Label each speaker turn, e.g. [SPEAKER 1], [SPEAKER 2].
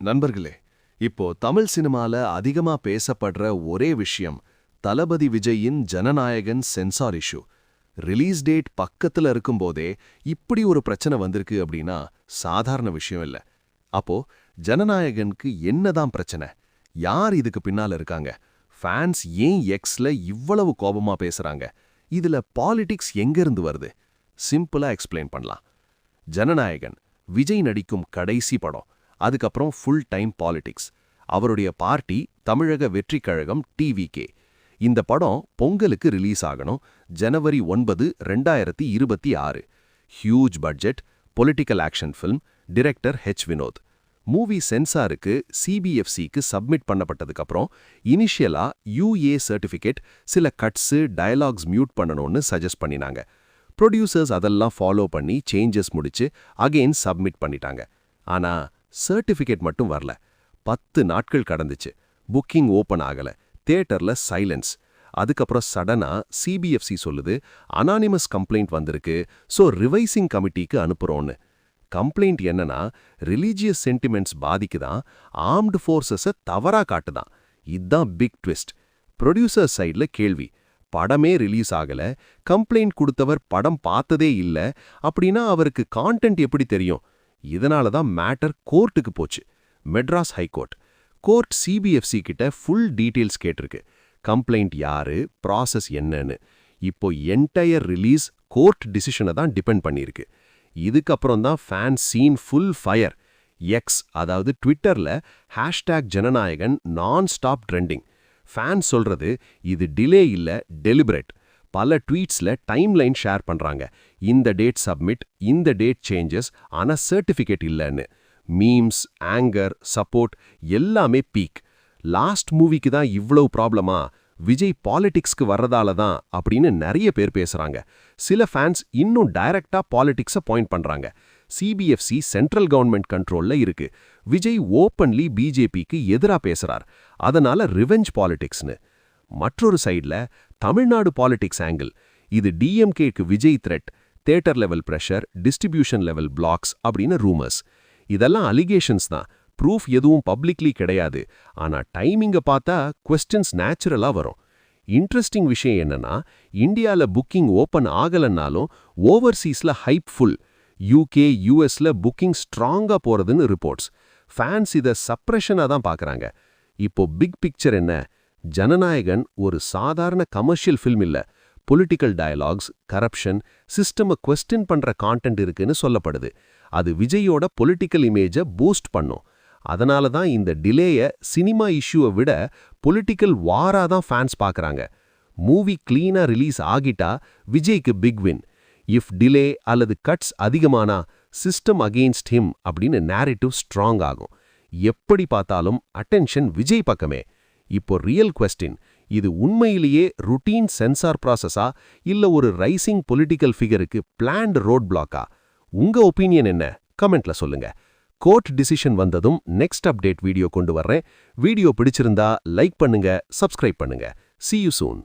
[SPEAKER 1] நண்பர்களே, இப்போ தமிழ் சினிமால அதிகமா பேசப்படுற ஒரே விஷயம் தளபதி விஜயின் Jananayagan censor issue. Release date பக்கத்துல இருக்கும்போதே இப்படி ஒரு பிரச்சனை வந்திருக்கு அப்படின்னா சாதாரண விஷயம் இல்ல. அப்போ ஜனநாயகனுக்கு என்னதான் பிரச்சனை? யார் இதுக்கு பின்னால இருக்காங்க? ஃபேன்ஸ் ஏன் எக்ஸ்ல இவ்வளவு கோபமா பேசுறாங்க? இதுல பாலிடிக்ஸ் எங்கிருந்து வருது? சிம்பிளா எக்ஸ்பிளைன் பண்ணலாம். ஜனநாயகன் விஜய் நடிக்கும் கடைசி படம். அதுக்கப்புறம் ஃபுல் டைம் பாலிடிக்ஸ். அவருடைய பார்ட்டி தமிழக வெற்றிக் கழகம் டிவிகே. இந்த படம் பொங்கலுக்கு ரிலீஸ் ஆகணும். ஜனவரி 9, 2026. Huge budget, political action film, director Vinoth. Movie சென்சாருக்கு சிபிஎஃப்சிக்கு சப்மிட் பண்ணப்பட்டதுக்கப்புறம் இனிஷியலா யூஏ சர்டிஃபிகேட், சில கட்ஸு டயலாக்ஸ் மியூட் பண்ணணும்னு சஜஸ்ட் பண்ணினாங்க. ப்ரொடியூசர்ஸ் அதெல்லாம் ஃபாலோ பண்ணி சேஞ்சஸ் முடிச்சு அகெயின் சப்மிட் பண்ணிட்டாங்க. ஆனா சர்டிஃபிகேட் மட்டும் வரல. 10 நாட்கள் கடந்துச்சு. புக்கிங் ஓப்பன் ஆகல. தியேட்டர்ல சைலன்ஸ். அதுக்கப்புறம் சடனா சிபிஎஃப்சி சொல்லுது அனானிமஸ் கம்ப்ளைண்ட் வந்திருக்கு, ஸோ ரிவைசிங் கமிட்டிக்கு அனுப்புறோன்னு. கம்ப்ளைண்ட் என்னன்னா ரிலீஜியஸ் சென்டிமெண்ட்ஸ் பாதிக்குதான், ஆர்ம்டு ஃபோர்ஸஸை தவறா காட்டுதான். இதுதான் பிக் ட்விஸ்ட். ப்ரொடியூசர் சைட்ல கேள்வி, படமே ரிலீஸ் ஆகல, கம்ப்ளைண்ட் கொடுத்தவர் படம் பார்த்ததே இல்ல, அப்படின்னா அவருக்கு கான்டென்ட் எப்படி தெரியும்? இதனால தான் மேட்டர் கோர்ட்டுக்கு போச்சு. மெட்ராஸ் ஹைகோர்ட். கோர்ட் சிபிஎஃப்சி கிட்ட ஃபுல் டீட்டெயில்ஸ் கேட்டிருக்கு. கம்ப்ளைண்ட் யாரு, ப்ராசஸ் என்னன்னு. இப்போ என்டையர் ரிலீஸ் கோர்ட் டிசிஷனை தான் டிபெண்ட் பண்ணியிருக்கு. இதுக்கப்புறம் தான் fan scene full fire. X, அதாவது ட்விட்டர்ல #ஜனநாயகன் நான் ஸ்டாப் ட்ரெண்டிங். ஃபேன் சொல்றது இது டிலே இல்ல, டெலிபரேட். பல ட்வீட்ஸ்ல டைம்லைன் ஷேர் பண்றாங்க. இந்த டேட் சப்மிட், இந்த டேட் சேஞ்சஸ், ஆனா சர்டிஃபிகேட் இல்லைன்னு. மீம்ஸ், ஆங்கர், சப்போர்ட் எல்லாமே பீக். லாஸ்ட் மூவிக்கு தான் இவ்வளவு ப்ராப்ளமா, விஜய் பாலிடிக்ஸ்க்கு வர்றதால தான் அப்படின்னு நிறைய பேர் பேசுறாங்க. சில ஃபேன்ஸ் இன்னும் டைரக்டா பாலிடிக்ஸை பாயிண்ட் பண்றாங்க. சிபிஎஃப்சி சென்ட்ரல் கவர்மெண்ட் கண்ட்ரோல்ல இருக்கு. விஜய் ஓப்பன்லி பிஜேபிக்கு எதிரா பேசுறார், அதனால ரிவெஞ்ச் பாலிடிக்ஸ்னு. மற்றொரு சைட்ல தமிழ்நாடு பாலிடிக்ஸ் ஆங்கிள். இது டிஎம்கேக்கு Vijay threat, theatre level pressure, distribution level blocks அப்படின்னு ரூமர்ஸ். இதெல்லாம் அலிகேஷன்ஸ் தான், ப்ரூஃப் எதுவும் பப்ளிக்லி கிடையாது. ஆனா டைமிங்க பார்த்தா குவெஸ்டின்ஸ் நேச்சுரலா வரும். இன்ட்ரெஸ்டிங் விஷயம் என்னன்னா, இந்தியால புக்கிங் ஓப்பன் ஆகலன்னாலும் ஓவர்சீஸ்ல ஹைப் ஃபுல். யூகே, யூஎஸ்ல புக்கிங் ஸ்ட்ராங்கா போறதுன்னு ரிப்போர்ட்ஸ். ஃபேன்ஸ் இதை சப்ரெஷனா தான் பார்க்கறாங்க. இப்போ பிக் பிக்சர் என்ன? ஜனநாயகன் ஒரு சாதாரண கமர்ஷியல் ஃபில்ம் இல்ல. பொலிட்டிக்கல் டயலாக்ஸ், கரப்ஷன், சிஸ்டமை குவெஸ்டின் பண்ற கான்டென்ட் இருக்குன்னு சொல்லப்படுது. அது விஜயோட பொலிட்டிக்கல் இமேஜை பூஸ்ட் பண்ணும். அதனால தான் இந்த டிலேய சினிமா இஷ்யூவை விட பொலிட்டிக்கல் வாரா தான் ஃபேன்ஸ் பார்க்கறாங்க. மூவி கிளீனா ரிலீஸ் ஆகிட்டா விஜய்க்கு பிக் வின். இஃப் டிலே அல்லது கட்ஸ் அதிகமானா சிஸ்டம் அகெயின்ஸ்ட் ஹிம் அப்படின்னு நேரேட்டிவ் ஸ்ட்ராங் ஆகும். எப்படி பார்த்தாலும் அட்டென்ஷன் விஜய் பக்கமே. இப்போ ரியல் குவெஸ்டின், இது உண்மையிலேயே ருட்டீன் சென்சார் ப்ராசஸா இல்ல ஒரு ரைசிங் பொலிட்டிக்கல் ஃபிகருக்கு பிளான்ட் ரோட் பிளாக்கா? உங்க ஒப்பீனியன் என்ன? கமெண்ட்ல சொல்லுங்க. கோர்ட் டிசிஷன் வந்ததும் நெக்ஸ்ட் அப்டேட் வீடியோ கொண்டு வர்றேன். வீடியோ பிடிச்சிருந்தா லைக் பண்ணுங்க, சப்ஸ்கிரைப் பண்ணுங்க. See you soon.